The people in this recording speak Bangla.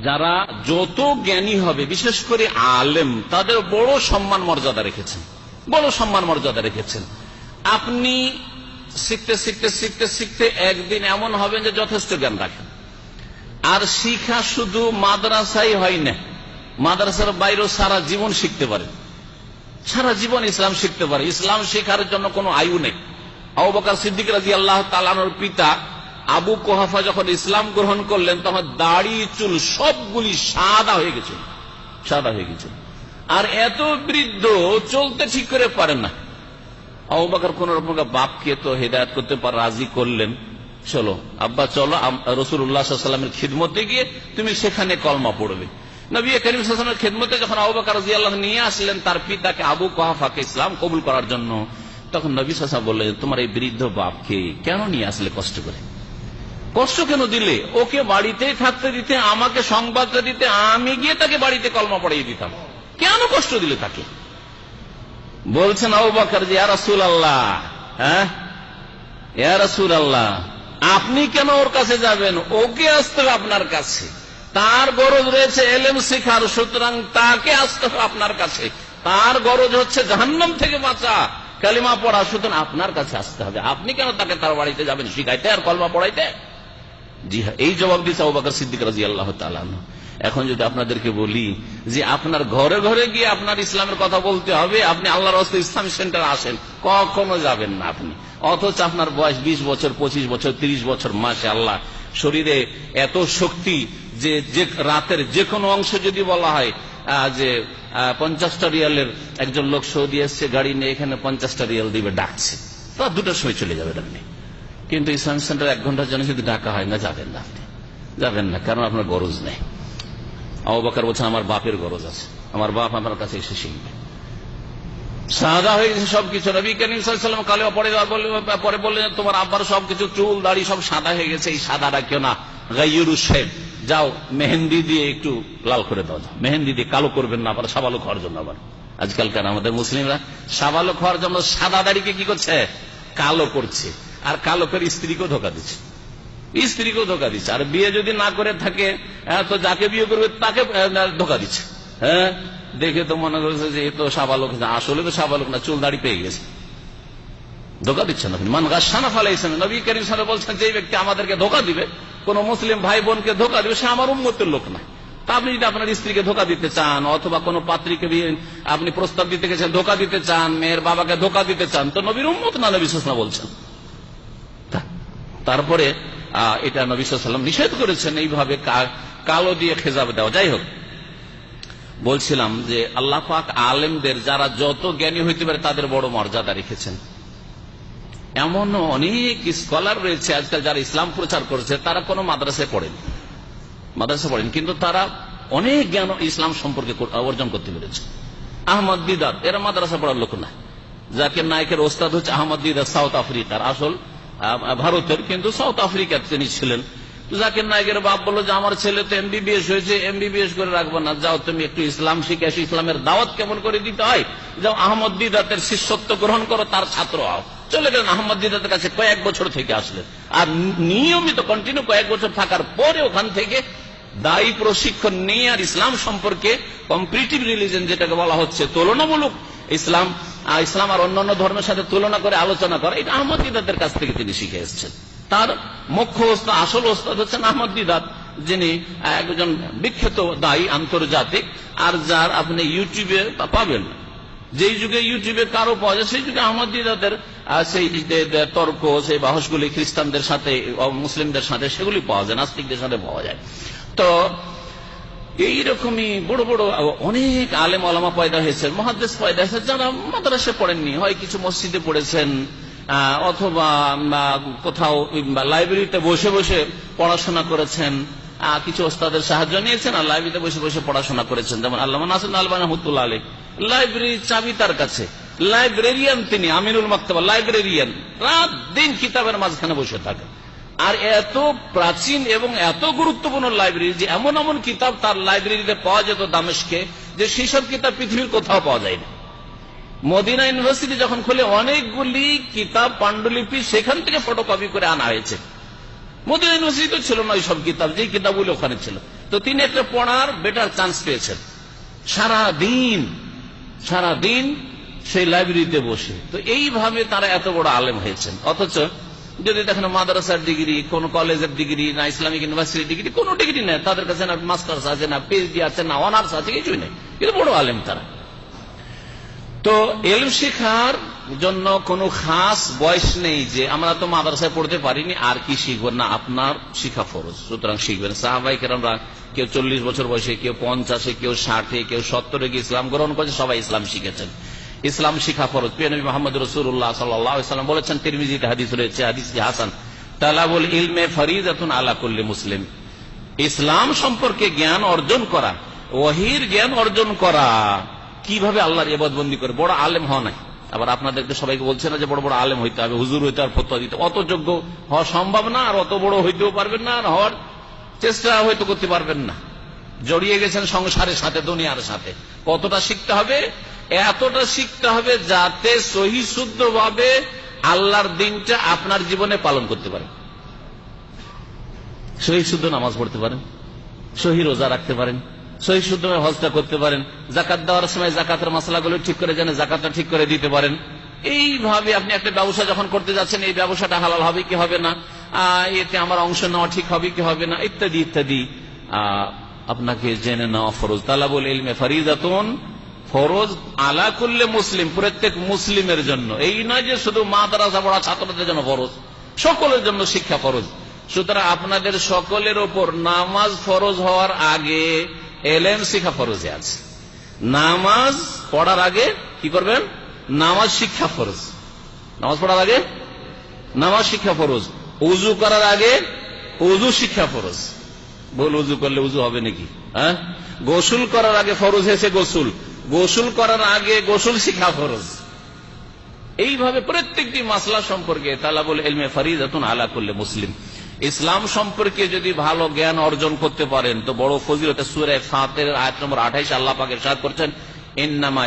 যারা যত জ্ঞানী হবে, বিশেষ করে আলেম, তাদের বড় সম্মান মর্যাদা রেখেছেন, বড় সম্মান মর্যাদা রেখেছেন। আপনি শিখতে শিখতে শিখতে শিখতে একদিন এমন হবেন যে যথেষ্ট জ্ঞান রাখেন। আর শিখা শুধু মাদ্রাসাই হয় না, মাদ্রাসার বাইরেও সারা জীবন শিখতে পারে, সারা জীবন ইসলাম শিখতে পারে। ইসলাম শেখার জন্য কোনো আয়ু নেই। আবু বকর সিদ্দিক রাদিয়াল্লাহু তাআলা আনহুর পিতা আবু কুহাফা যখন ইসলাম গ্রহণ করলেন, তখন দাড়ি চুল সবগুলি সাদা হয়ে গেছিল, সাদা হয়ে গেছিল। আর এত বৃদ্ধ, চলতে ঠিক করে পারেন না। আবু বকর কোন রকম বাপকে তো হেদায়েত করতে রাজি করলেন, চলো আব্বা চলো রাসূলুল্লাহ সাল্লাল্লাহু আলাইহি ওয়াসাল্লামের খিদমতে গিয়ে তুমি সেখানে কলমা পড়বে। নবী করিম সাল্লাল্লাহু আলাইহি ওয়াসাল্লামের খিদমতে যখন আবু বকর রাদিয়াল্লাহু নিয়ে আসলেন তার পিতাকে আবু কুহাফাকে ইসলাম কবুল করার জন্য, তখন নবী সাল্লাল্লাহু আলাইহি ওয়াসাল্লাম বললেন, তোমার এই বৃদ্ধ বাপকে কেন নিয়ে আসলে কষ্ট করে? কষ্ট কেন দিলে? ওকে বাড়িতেই থাকতে দিতে, আমাকে সংবাদটা দিতে, আমি গিয়ে তাকে বাড়িতে কলমা পড়িয়ে দিতাম, কেন কষ্ট দিলে তাকে? বলছেন আবু বকর যে ইয়া রাসূলুল্লাহ, ইয়া রাসূলুল্লাহ, আপনি কেন ওর কাছে যাবেন? ওকে আসতে হবে আপনার কাছে, তার গরজ রয়েছে এলেম শেখার, সুতরাং তাকে আসতে হবে আপনার কাছে। তার গরজ হচ্ছে জাহান্নাম থেকে বাঁচা, কালিমা পড়া, সুতরাং আপনার কাছে আসতে হবে। আপনি কেন তাকে তার বাড়িতে যাবেন শিখাইতে আর কলমা পড়াইতে? জি হ্যাঁ, এই জবাব দিচ্ছে আবু বকর সিদ্দিক রাদিয়াল্লাহু তাআলা আনহু। এখন যদি আপনাদেরকে বলি যে আপনার ঘরে ঘরে গিয়ে আপনার ইসলামের কথা বলতে হবে, আপনি আল্লাহর রাস্তে ইসলাম সেন্টার আসেন, কখনো যাবেন না আপনি। অথচ আপনার বয়স 20 বছর, 25 বছর, 30 বছর, মাশাআল্লাহ, শরীরে এত শক্তি যে রাতের যে কোনো অংশ যদি বলা হয় যে 50টা রিয়ালের একজন লোক সৌদি এসছে গাড়ি নিয়ে, এখানে 50টা রিয়াল দিবে, ডাকছে, তো 2টার সময় চলে যাবেন আপনি। কিন্তু ইসলাম সেন্টার 1 ঘন্টার জন্য যদি ডাকা হয় না, যাবেন না, আপনি যাবেন না, কারণ আপনার গরজ নেই। আবু বকর বলছেন আমার বাপের গরজ আছে, আমার বাপ আমার কাছে এসে শিখবে। সাদা হয়ে গেছে সবকিছু। নবী করিম সাল্লাল্লাহু আলাইহি ওয়াসাল্লাম কালেমা পরে বললেন, তোমার আব্বার সবকিছু চুল দাড়ি সব সাদা হয়ে গেছে, এই সাদা রাখিও না, গাইয়ুরু শাইব, যাও মেহেন্দি দিয়ে একটু লাল করে দাও, মেহেন্দি দিয়ে কালো করবেন না, আবার সাবালক হওয়ার জন্য। আবার আজকালকার আমাদের মুসলিমরা সাবালক হওয়ার জন্য সাদা দাড়িকে কি করছে? কালো করছে, আর কালো করে স্ত্রীকেও ধোকা দিচ্ছে, স্ত্রীকেও ধোকা দিচ্ছে। আর বিয়ে যদি না করে থাকে তো যাকে বিয়ে করবে তাকে ধোকা দিচ্ছে। হ্যাঁ, দেখে তো মনে করছে যে এ তো সাবালক, আসলে তো সাবালক না, চুল দাড়ি পেয়ে গেছে, ধোকা দিচ্ছেন আপনি। মান গাশানা ফালাইছেন, নবী করিম সাল্লাল্লাহু আলাইহি ওয়াসাল্লাম বলছেন যে ব্যক্তি আমাদেরকে ধোকা দিবে, কোন মুসলিম ভাই বোনকে ধোকা দিবে, সে আমার উম্মতের লোক না। তা আপনি যদি আপনার স্ত্রীকে ধোকা দিতে চান, অথবা কোন পাত্রীকে আপনি প্রস্তাব দিতে গেছেন, ধোকা দিতে চান, মেয়ের বাবাকে ধোকা দিতে চান, তো নবীর উম্মত না, নবী সাল্লাল্লাহু আলাইহি ওয়াসাল্লাম বলছেন। তারপরে এটা নবী সাল্লাল্লাহু আলাইহি ওয়াসাল্লাম নিষেধ করেছেন এইভাবে কালো দিয়ে খেজাব দেওয়া। যাই হোক, বলছিলাম যে আল্লাহ পাক আলেমদের, যারা যত জ্ঞানী হইতে পারে, তাদের বড় মর্যাদা রেখেছেন। এমন অনেক স্কলার রয়েছে আজকাল যারা ইসলাম প্রচার করেছে, তারা কোনো মাদ্রাসায় পড়েন, কিন্তু তারা অনেক জ্ঞান ইসলাম সম্পর্কে অর্জন করতে পেরেছে। আহমদ দিদাত, এরা মাদ্রাসা পড়ার লোক না। জাকির নায়েকের ওস্তাদ হচ্ছে আহমদ দিদাত, সাউথ আফ্রিকার, আসল ভারতের, কিন্তু সাউথ আফ্রিকার তিনি ছিলেন। জাকির নায়েকের বাপ বললো যে আমার ছেলে তো এমবিবিএস হয়েছে, এমবিবিএস করে রাখবো না, যাও তুমি একটু ইসলাম শিখে আসো, ইসলামের দাওয়াত কেমন করে দিতে হয়, যাও আহমদ দিদাতের শিষ্যত্ব গ্রহণ করো, তার ছাত্র হও। চলে গেলেন আহমদ দিদাতের কাছে, কয়েক বছর থেকে আসলেন, আর নিয়মিত কন্টিনিউ কয়েক বছর থাকার পরে ওখান থেকে দায়ী প্রশিক্ষণ নিয়ে আর ইসলাম সম্পর্কে কম্পারেটিভ রিলিজিয়ন যেটাকে বলা হচ্ছে, তুলনামূলক ইসলাম আর অন্যান্য ধর্মের সাথে তুলনা করে আলোচনা করা, এটা আহমদ দিদাতের কাছ থেকে তিনি শিখে এসেছেন। তার মুখ্য ওস্তাদ, আসল ওস্তাদ হচ্ছেন আহমদ দিদাত, যিনি একজন বিখ্যাত দায়ী আন্তর্জাতিক, আর যার আপনি ইউটিউবে পাবেন। যেই যুগে ইউটিউবে কারো পাওয়া যায়, সেই যুগে আহমদ দিদাতের সেই তর্ক, সেই বাহসগুলি খ্রিস্টানদের সাথে, মুসলিমদের সাথে, সেগুলি পাওয়া যায়, নাস্তিকদের সাথে পাওয়া যায়। তো এইরকমই বড় বড় অনেক আলেম ওলামা পয়দা হয়েছে, মুহাদ্দিস পয়দা হয়েছে, যারা মাদ্রাসায় পড়েননি, হয় কিছু মসজিদে পড়েছেন, অথবা কোথাও লাইব্রেরিতে বসে বসে পড়াশোনা করেছেন, কিছু ওস্তাদের সাহায্য নিয়েছেন, আর লাইব্রেরিতে বসে বসে পড়াশোনা করেছেন। যেমন আল্লামা নাসিরুদ্দিন আলবানী রাহমাতুল্লাহ আলাইহি, লাইব্রেরির চাবি তার কাছে, লাইব্রেরিয়ান তিনি, আমিনুল মাকতাবা, লাইব্রেরিয়ান, রাত দিন কিতাবের মাঝখানে বসে থাকেন। আর এত প্রাচীন এবং এত গুরুত্বপূর্ণ লাইব্রেরি যে এমন এমন কিতাব তার লাইব্রেরিতে পাওয়া যেত দামেস্কে, যে সেই সব কিতাব পৃথিবীর কোথাও পাওয়া যায় না। মদিনা ইউনিভার্সিটি যখন খুলে, অনেকগুলি কিতাব পাণ্ডুলিপি সেখান থেকে ফটোকপি করে আনা হয়েছে। মদিনা ইউনিভার্সিটি ছিল না ওই সব কিতাব, যে কিতাবগুলো ওখানে ছিল, তো তিনি একটা পড়ার বেটার চান্স পেয়েছেন। সারাদিন সেই লাইব্রেরিতে বসে, তো এইভাবে তারা এত বড় আলেম হয়েছেন। অথচ যদি দেখেন মাদ্রাসার ডিগ্রি, কোন কলেজের ডিগ্রি না, ইসলামিক ইউনিভার্সিটির ডিগ্রি, কোন ডিগ্রি নেই তাদের কাছে, না মাস্টার্স আছে, না পিএইচডি আছে, না অনার্স আছে, কিছুই নেই, কিন্তু বড় আলেম তারা। তো ইলম শেখার জন্য কোনো খাস বয়স নেই যে আমরা তো মাদ্রাসায় পড়তে পারিনি আর কি শিখবো না, আপনার শিখা ফরজ, সুতরাং শিখবেন। সাহাবায়ে কেরামরা কেউ 40 বছর বয়সে, কেউ 50, কেউ 60, কেউ 70 গিয়ে ইসলাম গ্রহণ করেছে, সবাই ইসলাম শিখেছেন। ইসলাম শিখা ফরজ। প্রিয় নবী মুহাম্মদ রাসূলুল্লাহ সাল্লাল্লাহু আলাইহি ওয়াসাল্লাম বলেছেন, তিরমিজিতে হাদিস রয়েছে, হাদিসটি হাসান, তালাবুল ইলমে ফরিজাতুন আলা কুল্লি মুসলিম। ইসলাম সম্পর্কে জ্ঞান অর্জন করা, ওহীর জ্ঞান অর্জন করা, কিভাবে আল্লাহর ইবাদত বন্দি করে, বড় আলেম হওয়া নাই। আবার আপনাদেরকে সবাইকে বলছে না যে বড় বড় আলেম হইতে হবে, হুজুর হইতে হবে, ফতোয়া দিতে, অত যোগ্য হওয়া সম্ভব না, আর অত বড় হইতেও পারবেন না, আর হওয়ার চেষ্টা হয়তো করতে পারবেন না। জড়িয়ে গেছেন সংসারের সাথে, দুনিয়ার সাথে। কতটা শিখতে হবে? এতটা শিখতে হবে যাতে সহি শুদ্ধ ভাবে আল্লাহর দিনটা আপনার জীবনে পালন করতে পারেন, সহি শুদ্ধ নামাজ পড়তে পারেন, সহি রোজা রাখতে পারেন, সহি শুদ্ধ হজটা করতে পারেন, জাকাত দেওয়ার সময় জাকাতের মাসলাগুলো ঠিক করে জানেন, জাকাতটা ঠিক করে দিতে পারেন। এইভাবে আপনি একটা ব্যবসা যখন করতে যাচ্ছেন, এই ব্যবসাটা হালাল হবে কি হবে না, এতে আমার অংশ নেওয়া ঠিক হবে কি হবে না, ইত্যাদি ইত্যাদি আপনাকে জেনে নেওয়া ফরজ। তালাবুল ইলমে ফরিজাতুন, ফরজ আলা কুল্লি মুসলিম, প্রত্যেক মুসলিমের জন্য। এই নয় যে শুধু মাদ্রাসা পড়া ছাত্রদের জন্য ফরজ, সকলের জন্য শিক্ষা ফরজ। সুতরাং আপনাদের সকলের ওপর নামাজ ফরজ হওয়ার আগে এলেম শিক্ষা ফরজে আছে। নামাজ পড়ার আগে কি করবেন? নামাজ শিক্ষা ফরজ। নামাজ পড়ার আগে নামাজ শিক্ষা ফরজ। উজু করার আগে উজু শিক্ষা ফরজ। বল উজু করলে উজু হবে নাকি? হ্যাঁ, গোসল করার আগে ফরজ হয়েছে গোসল, গোসল করার আগে গোসল শিক্ষা ফরজ। এইভাবে প্রত্যেকটি মাসলা সম্পর্কে তালাবুল ইলমে ফরিজাতুন আলা কুল্লি মুসলিম। ইসলাম সম্পর্কে যদি ভালো জ্ঞান অর্জন করতে পারেন তো বড় ফজিলত। সূরা ফাতির আয়াত নম্বর 28 আল্লাহ পাক ইরশাদ করছেন, ইন্নামা